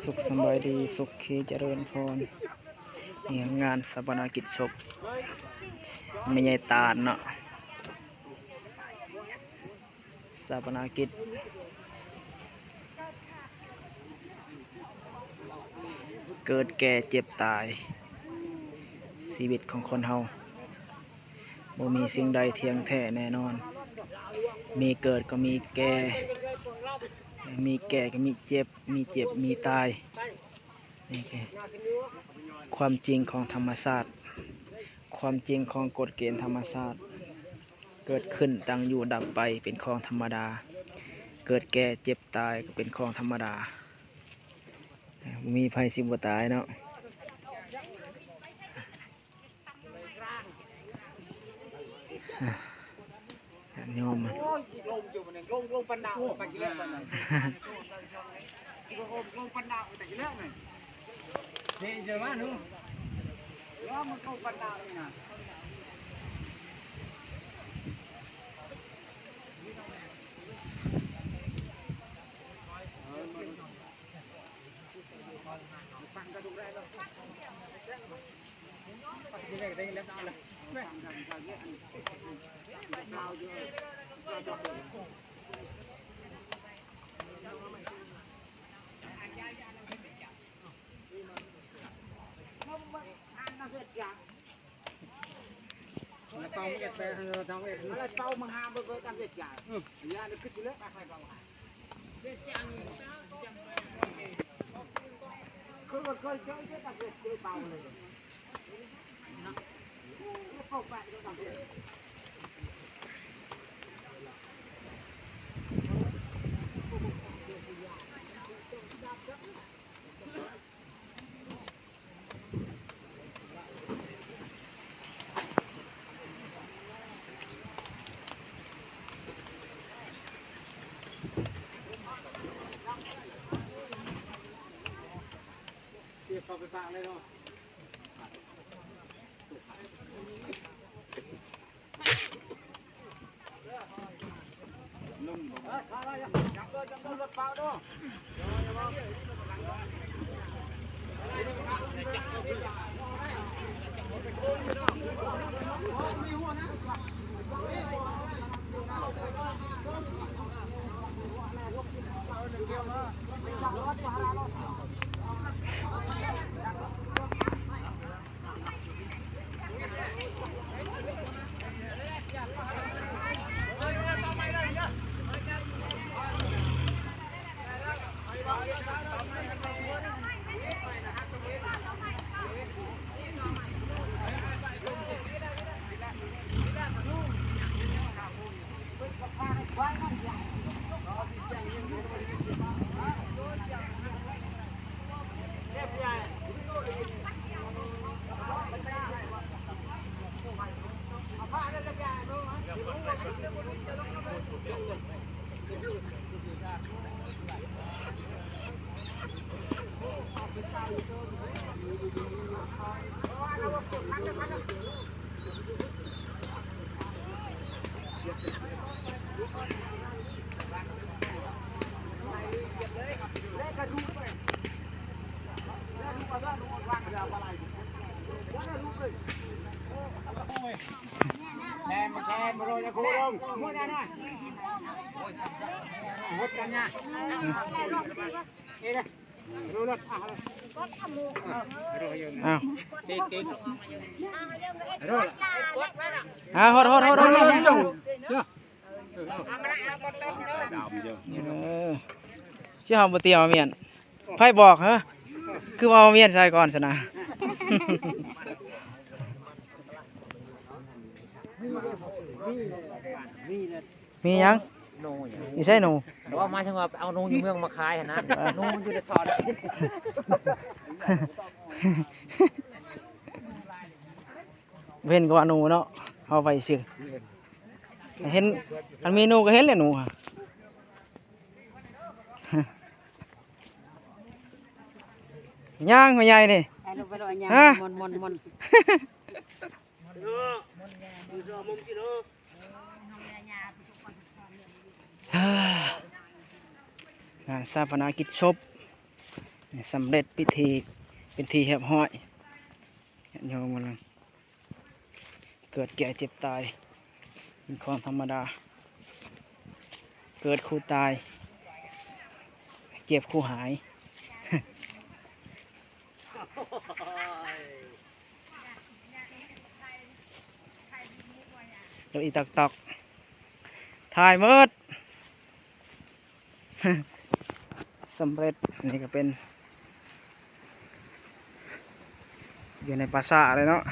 สุขสำบายดีสุขขีเจริญพรนี่งานสาปนกิจศพไม่ใหญ่ตาลเนาะสาปนกิจเกิดแก่เจ็บตายชีวิตของคนเฮาบ่มีสิ่งใดเที่ยงแท้แน่นอนมีเกิดก็มีแก่มีแก่ก็มีเจ็บมีตายนี่คือความจริงของธรรมชาติความจริงของกฎเกณฑ์ธรรมชาติเกิดขึ้นตั้งอยู่ดับไปเป็นของธรรมดาเกิดแก่เจ็บตายก็เป็นของธรรมดามีภัยสิบ่ตายเนาะยอมมันลงปันดาวไปกี่เรื่องมันลงปันดาวไปกี่เรื่องมันเดี๋ยวจะมาหนูแล้วมันลงปันดาวเลยนะฟังกระดูกได้แล้วปัจจุบันได้เล็บอะไรเป่าเอ็ดไปทางเอ็ดอะไรเป่ามังหาเบอร์การเด็ดใหญ่ยาเด็กขึ้นเยอะไปเป่าเด็ดใหญ่คือว่าเคยเจอเยอะแต่เด็ดเจอเป่าเลยนะเป่าไปก็ทำเลยเข้าไปปากเลยเนาะนุ่มข้าอะไรจับรถเปล่าด้วยแชร์มาโรยจะคู่ลงมั่วได้นะหดกันเนี่ยนี่นะรู้รถอ้าวติ๊กรู้ละฮดเชื่อบ่เตียวเมียนไผบอกฮะคือว่าเมียนใส่ก่อนซะนะมียังนี่ใช่หนูแต่ว่ามาถึงว่าเอาหนูอยู่เมืองมาขายนะหนูอยู่ในทอดเห็นก็ว่าหนูเนาะเอาไปซื้อเห็นอันมีหนูก็เห็นเลยหนูย่างไม่ใหญ่นี่ฮะงานสาปนกิจศพ สำเร็จพิธีเป็นทีเรียบร้อยโยมกำลังเกิดแก่เจ็บตายเป็นของธรรมดาเกิดคู่ตายเจ็บคู่หาย เดี๋ยวอีตอกถ่ายหมด สำเร็จนี่ก็เป็นอยู่ในปราสาทเลยเนาะ